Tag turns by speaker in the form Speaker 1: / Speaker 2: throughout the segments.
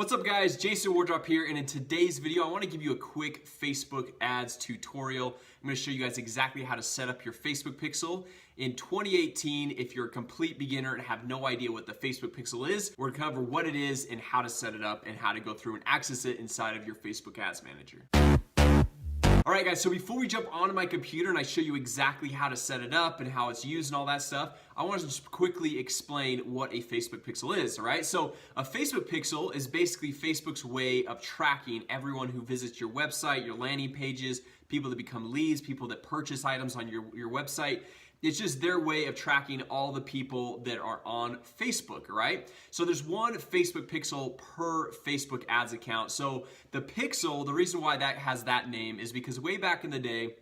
Speaker 1: What's up guys, Jason Wardrop here, and in today's video I want to give you a quick Facebook ads tutorial. I'm going to show you guys exactly how to set up your Facebook pixel in 2018. If you're a complete beginner and have no idea what the Facebook pixel is, we're going to cover what it is and how to set it up and how to go through and access it inside of your Facebook ads manager. Alright guys, so before we jump onto my computer and I show you exactly how to set it up and how it's used and all that stuff, I want to just quickly explain what a Facebook pixel is. Alright, so a Facebook pixel is basically Facebook's way of tracking everyone who visits your website, your landing pages, people that become leads, people that purchase items on your website. It's just their way of tracking all the people that are on Facebook, right? So there's one Facebook pixel per Facebook ads account. So the pixel, the reason why that has that name is because way back in the day,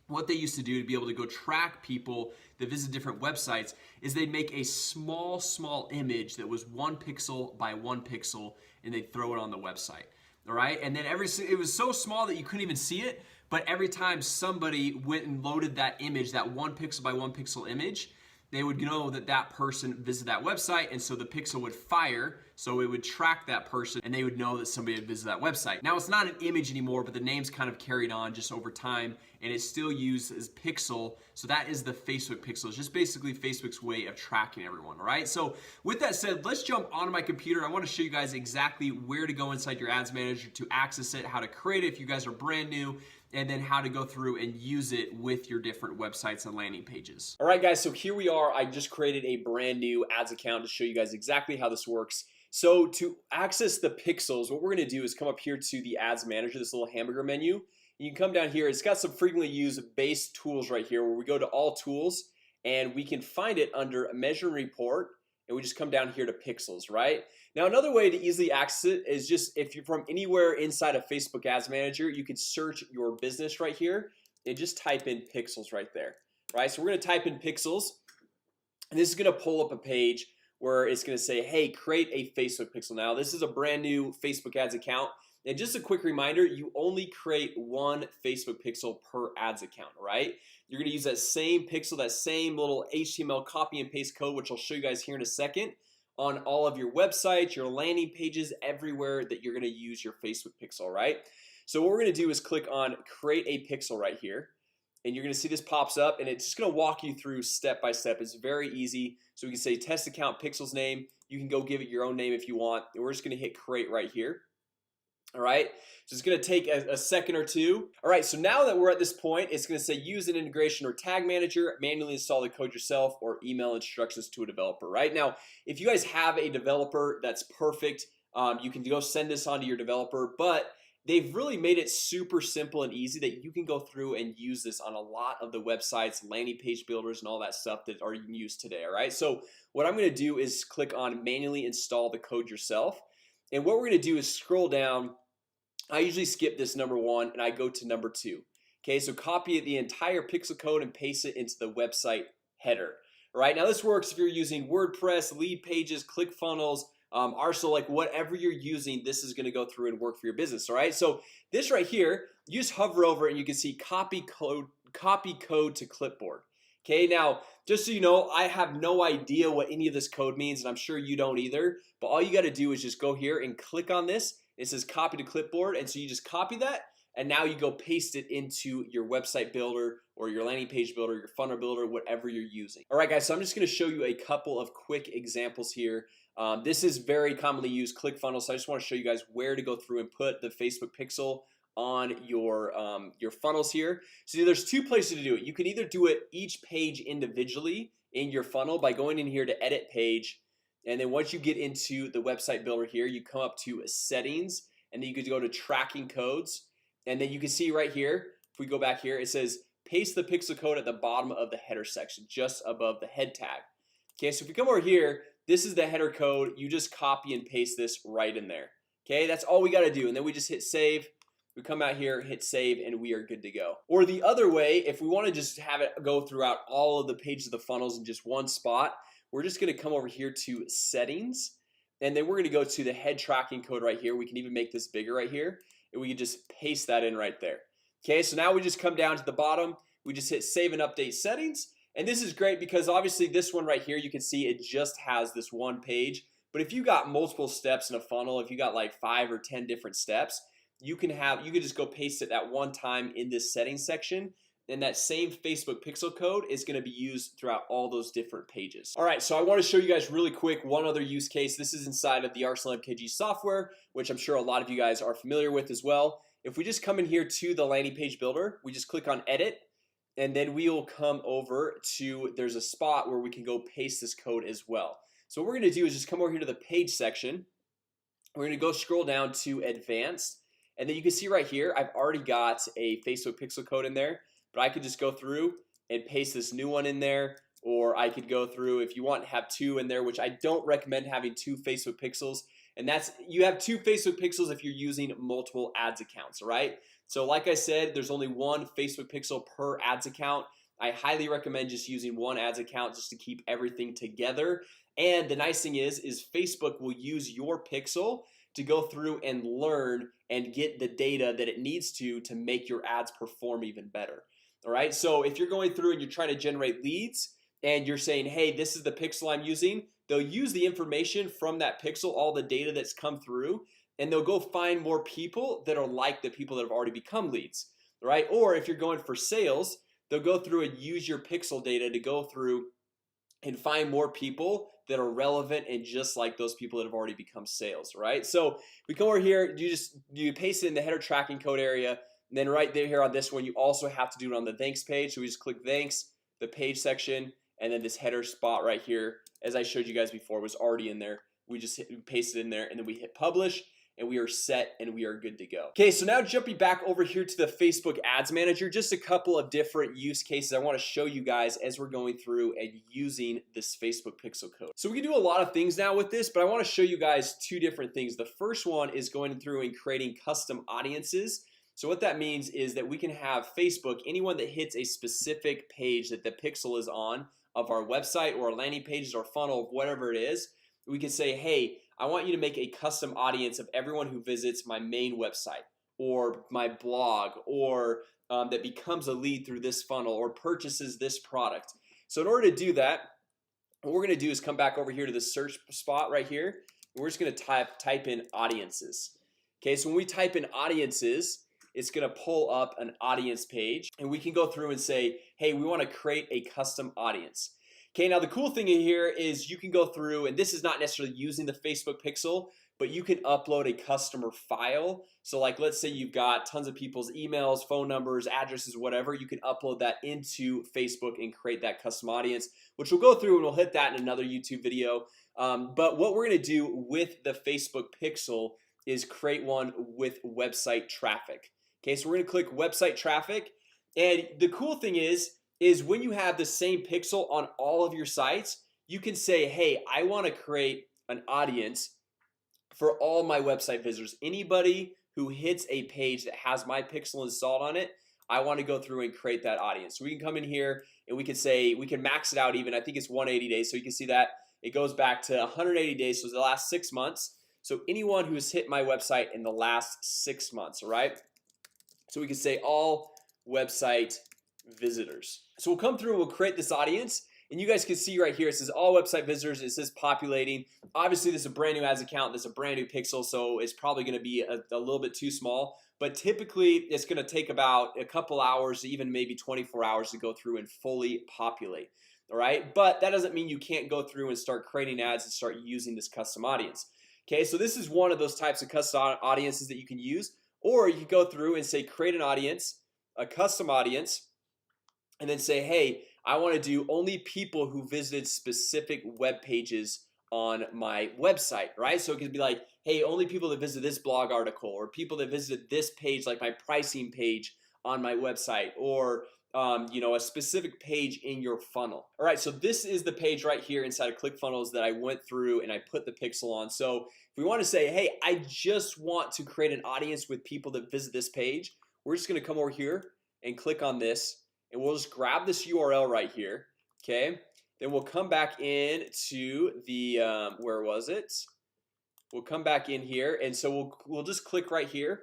Speaker 1: what they used to do to be able to go track people that visit different websites is they'd make a small image that was 1 pixel by 1 pixel and they'd throw it on the website. All right, and then it was so small that you couldn't even see it, but every time somebody went and loaded that image, that 1 pixel by 1 pixel image, they would know that that person visited that website, and so the pixel would fire, so it would track that person and they would know that somebody had visited that website. Now it's not an image anymore, but the name's kind of carried on just over time and it's still used as pixel. So that is the Facebook pixel. It's just basically Facebook's way of tracking everyone. All right, so with that said, let's jump onto my computer. I want to show you guys exactly where to go inside your ads manager to access it, how to create it if you guys are brand new, and then how to go through and use it with your different websites and landing pages. All right guys, so here we are. I just created a brand new ads account to show you guys exactly how this works. So to access the pixels, what we're gonna do is come up here to the ads manager, this little hamburger menu. You can come down here. It's got some frequently used base tools right here where we go to all tools and we can find it under measure and report, and we just come down here to pixels. Right now, another way to easily access it is just if you're from anywhere inside of Facebook Ads Manager, you can search your business right here and just type in pixels right there. Right, so we're gonna type in pixels and this is gonna pull up a page where it's gonna say, hey, create a Facebook pixel. Now this is a brand new Facebook ads account, and just a quick reminder, you only create 1 Facebook pixel per ads account. Right, you're gonna use that same pixel, that same little HTML copy and paste code, which I'll show you guys here in a second, on all of your websites, your landing pages, everywhere that you're gonna use your Facebook pixel. Right, so what we're gonna do is click on create a pixel right here, and you're gonna see this pops up and it's just gonna walk you through step by step. It's very easy. So we can say test account pixels name. You can go give it your own name if you want, and we're just gonna hit create right here. All right, so it's gonna take a second or two. All right, so now that we're at this point, it's gonna say use an integration or tag manager, manually install the code yourself, or email instructions to a developer. Right now, if you guys have a developer, that's perfect. You can go send this on to your developer, but they've really made it super simple and easy that you can go through and use this on a lot of the websites, landing page builders, and all that stuff that are used today. All right, so what I'm gonna do is click on manually install the code yourself, and what we're gonna do is scroll down. I usually skip this number 1 and I go to number 2. Okay, so copy the entire pixel code and paste it into the website header. All right, now this works if you're using WordPress, lead pages, ClickFunnels, Arsenal, like whatever you're using, this is going to go through and work for your business. All right, so this right here, you just hover over and you can see copy code to clipboard. Okay, now just so you know, I have no idea what any of this code means, and I'm sure you don't either, but all you got to do is just go here and click on this. It says copy to clipboard, and so you just copy that, and now you go paste it into your website builder or your landing page builder, your funnel builder, whatever you're using. All right guys, so I'm just going to show you a couple of quick examples here. This is very commonly used, ClickFunnels, so I just want to show you guys where to go through and put the Facebook pixel on your funnels here. So there's 2 places to do it. You can either do it each page individually in your funnel by going in here to edit page, and then once you get into the website builder here, you come up to settings, and then you could go to tracking codes, and then you can see right here, if we go back here, it says paste the pixel code at the bottom of the header section just above the head tag. Okay, so if we come over here, this is the header code. You just copy and paste this right in there. Okay, that's all we got to do, and then we just hit save. We come out here, hit save, and we are good to go. Or the other way, if we want to just have it go throughout all of the pages of the funnels in just one spot, we're just going to come over here to settings, and then we're going to go to the head tracking code right here. We can even make this bigger right here, and we can just paste that in right there. Okay, so now we just come down to the bottom. We just hit save and update settings, and this is great because obviously this one right here, you can see it just has this one page, But if you got multiple steps in a funnel, if you got like 5 or 10 different steps, you can just go paste it at one time in this settings section, and that same Facebook pixel code is going to be used throughout all those different pages. All right, so I want to show you guys really quick one other use case. This is inside of the Arsenal MKG software, which I'm sure a lot of you guys are familiar with as well. If we just come in here to the landing page builder, we just click on edit, and then we will come over to, there's a spot where we can go paste this code as well. So what we're going to do is just come over here to the page section. We're going to go scroll down to advanced, and then you can see right here I've already got a Facebook pixel code in there, but I could just go through and paste this new one in there, or I could go through, if you want to have 2 in there, which I don't recommend having 2 Facebook pixels. And that's, you have 2 Facebook pixels if you're using multiple ads accounts, right? So like I said, there's only 1 Facebook pixel per ads account. I highly recommend just using 1 ads account just to keep everything together. And the nice thing is Facebook will use your pixel to go through and learn and get the data that it needs to make your ads perform even better. All right, so if you're going through and you're trying to generate leads and you're saying, hey, this is the pixel I'm using, they'll use the information from that pixel, all the data that's come through, and they'll go find more people that are like the people that have already become leads. All right, or if you're going for sales, they'll go through and use your pixel data to go through and find more people that are relevant and just like those people that have already become sales. Right, so we come over here, you paste it in the header tracking code area. And then right there here on this one, you also have to do it on the thanks page. So we just click thanks, the page section, and then this header spot right here, as I showed you guys before, was already in there. We just paste it in there, and then we hit publish, and we are set and we are good to go. Okay, so now jumping back over here to the Facebook Ads Manager, just a couple of different use cases I want to show you guys as we're going through and using this Facebook pixel code. So we can do a lot of things now with this, but I want to show you guys 2 different things. The first one is going through and creating custom audiences. So what that means is that we can have Facebook, anyone that hits a specific page that the pixel is on of our website or our landing pages or funnel, whatever it is, we can say, hey, I want you to make a custom audience of everyone who visits my main website or my blog, or that becomes a lead through this funnel or purchases this product. So in order to do that, what we're going to do is come back over here to the search spot right here. We're just going to type in audiences. Okay, so when we type in audiences, it's gonna pull up an audience page, and we can go through and say, hey, we want to create a custom audience. Okay, now the cool thing in here is you can go through, and this is not necessarily using the Facebook pixel, but you can upload a customer file. So like, let's say you've got tons of people's emails, phone numbers, addresses, whatever. You can upload that into Facebook and create that custom audience, which we'll go through, and we'll hit that in another YouTube video. But what we're gonna do with the Facebook pixel is create one with website traffic. Okay, so we're gonna click website traffic, and the cool thing is when you have the same pixel on all of your sites, you can say, hey, I want to create an audience for all my website visitors. Anybody who hits a page that has my pixel installed on it, I want to go through and create that audience. So we can come in here and we can say, we can max it out even. I think it's 180 days, so you can see that it goes back to 180 days, so the last 6 months. So anyone who's hit my website in the last 6 months, all right? So we can say all website visitors. So we'll come through and we'll create this audience, and you guys can see right here it says all website visitors. It says populating. Obviously this is a brand new ads account, this is a brand new pixel, so it's probably going to be a little bit too small, but typically it's going to take about a couple hours, even maybe 24 hours to go through and fully populate. All right, but that doesn't mean you can't go through and start creating ads and start using this custom audience. Okay, so this is one of those types of custom audiences that you can use. Or you can go through and say create an audience, a custom audience, and then say, hey, I want to do only people who visited specific web pages on my website, right? So it could be like, hey, only people that visit this blog article, or people that visited this page, like my pricing page on my website, or you know, a specific page in your funnel. All right, so this is the page right here inside of ClickFunnels that I went through and I put the pixel on. So if we want to say, hey, I just want to create an audience with people that visit this page, we're just going to come over here and click on this, and we'll just grab this URL right here. Okay, then we'll come back in to the where was it? We'll come back in here, and so we'll just click right here,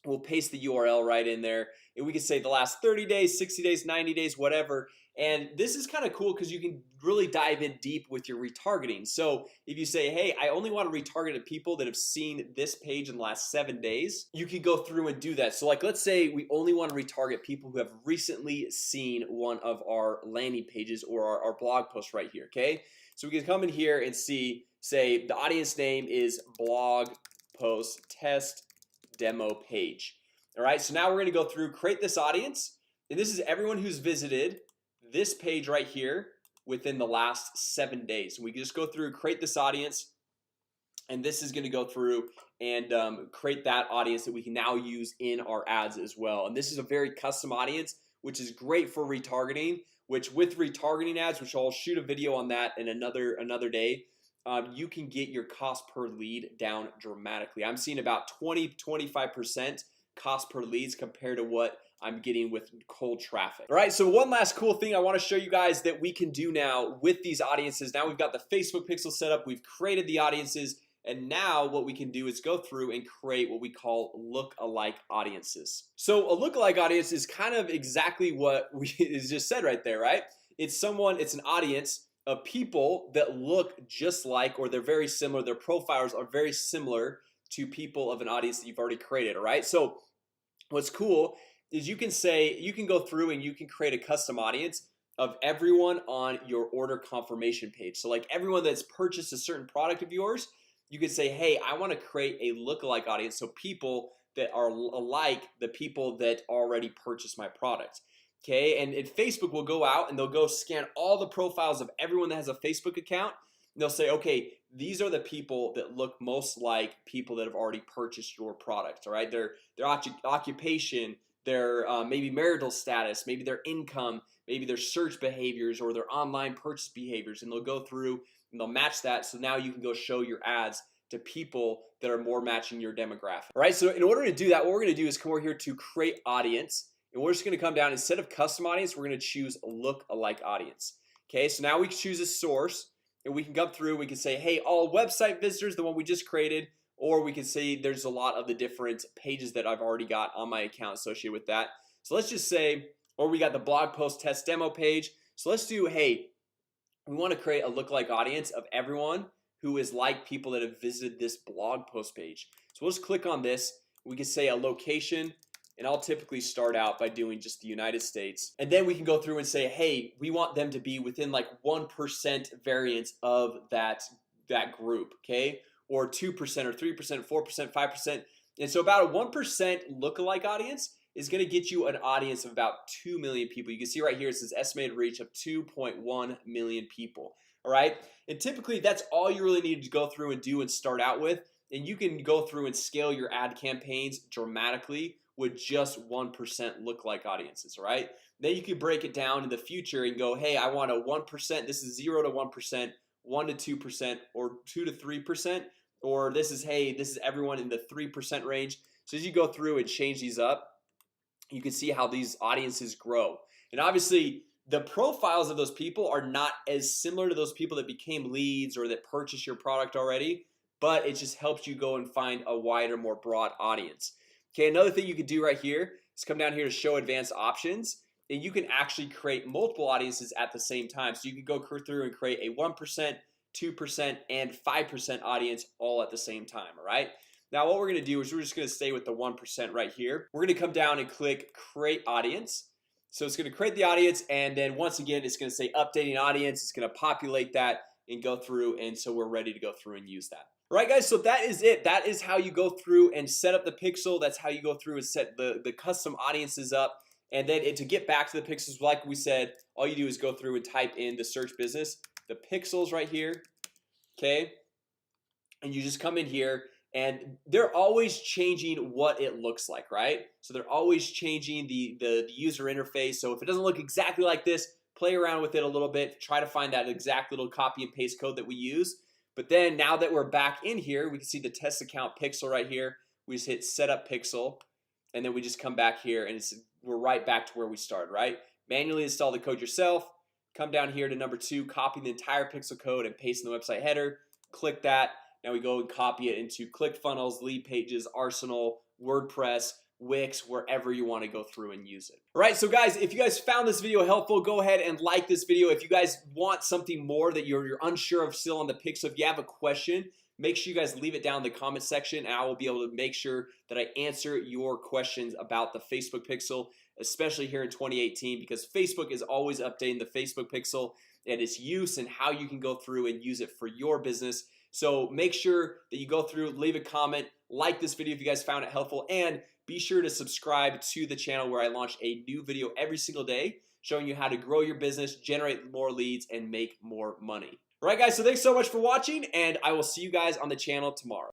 Speaker 1: We'll paste the URL right in there, and we can say the last 30 days, 60 days, 90 days, whatever. And this is kind of cool because you can really dive in deep with your retargeting. So if you say, hey, I only want to retarget to people that have seen this page in the last 7 days, you can go through and do that. So like, let's say we only want to retarget people who have recently seen one of our landing pages or our blog post right here. Okay, so we can come in here and see, say the audience name is blog post test demo page. All right, so now we're going to go through, create this audience, and this is everyone who's visited this page right here within the last 7 days. We can just go through, create this audience, and this is going to go through and create that audience that we can now use in our ads as well. And this is a very custom audience, which is great for retargeting, which with retargeting ads, which I'll shoot a video on that in another day, you can get your cost per lead down dramatically. I'm seeing about 20-25% cost per leads compared to what I'm getting with cold traffic. All right, so one last cool thing I want to show you guys that we can do now with these audiences. Now we've got the Facebook pixel set up, we've created the audiences, and now what we can do is go through and create what we call look-alike audiences. So a look-alike audience is kind of exactly what we just said right there, right? It's an audience of people that look just like, or they're very similar, their profiles are very similar to people of an audience that you've already created. All right, so what's cool is you can go through and you can create a custom audience of everyone on your order confirmation page. So like everyone that's purchased a certain product of yours, you could say, hey, I want to create a lookalike audience, so people that are alike the people that already purchased my product. Okay, and Facebook will go out and they'll go scan all the profiles of everyone that has a Facebook account, and they'll say, okay, these are the people that look most like people that have already purchased your product. All right, their occupation, their maybe marital status, maybe their income, maybe their search behaviors or their online purchase behaviors, and they'll go through and they'll match that. So now you can go show your ads to people that are more matching your demographic. All right, so in order to do that, what we're going to do is come over here to create audience. And we're just going to come down, instead of custom audience, we're going to choose look-alike audience. Okay, so now we can choose a source, and we can come through, we can say, hey, all website visitors, the one we just created, or we can say there's a lot of the different pages that I've already got on my account associated with that. So let's just say, or we got the blog post test demo page. So let's do, hey, we want to create a look-alike audience of everyone who is like people that have visited this blog post page. So we'll just click on this. We can say a location, and I'll typically start out by doing just the United States, and then we can go through and say, hey, we want them to be within like 1% variance of that group, okay, or 2% or 3%, 4%, 5%. And so about a 1% lookalike audience is going to get you an audience of about 2 million people. You can see right here it says estimated reach of 2.1 million people. All right, and typically that's all you really need to go through and do and start out with, and you can go through and scale your ad campaigns dramatically with just 1% lookalike audiences. All right, then you can break it down in the future and go, hey, I want a 1%. This is 0 to 1%, 1 to 2%, or 2 to 3%, or this is, hey, this is everyone in the 3% range. So as you go through and change these up, you can see how these audiences grow. And obviously the profiles of those people are not as similar to those people that became leads or that purchased your product already, but it just helps you go and find a wider, more broad audience. Okay, another thing you can do right here is come down here to show advanced options, and you can actually create multiple audiences at the same time. So you can go through and create a 1%, 2%, and 5% audience all at the same time. All right, now what we're gonna do is we're just gonna stay with the 1% right here. We're gonna come down and click create audience. So it's gonna create the audience, and then once again it's gonna say updating audience. It's gonna populate that and go through, and so we're ready to go through and use that. All right, guys, so that is it. That is how you go through and set up the pixel. That's how you go through and set the custom audiences up. And then to get back to the pixels, like we said, all you do is go through and type in the search business, the pixels right here. Okay, and you just come in here, and they're always changing what it looks like, right? So they're always changing the user interface. So if it doesn't look exactly like this, play around with it a little bit, try to find that exact little copy and paste code that we use. But then now that we're back in here, we can see the test account pixel right here. We just hit setup pixel, and then we just come back here, and we're right back to where we started, right? Manually install the code yourself. Come down here to number 2, copy the entire pixel code and paste in the website header. Click that. Now we go and copy it into ClickFunnels, Lead Pages, Arsenal, WordPress, Wix, wherever you want to go through and use it. All right, so guys, if you guys found this video helpful, go ahead and like this video. If you guys want something more that you're unsure of still on the Pixel, if you have a question, make sure you guys leave it down in the comment section, and I will be able to make sure that I answer your questions about the Facebook Pixel, especially here in 2018, because Facebook is always updating the Facebook Pixel and its use and how you can go through and use it for your business. So make sure that you go through, leave a comment, like this video if you guys found it helpful, and be sure to subscribe to the channel where I launch a new video every single day showing you how to grow your business, generate more leads, and make more money. All right, guys, so thanks so much for watching, and I will see you guys on the channel tomorrow.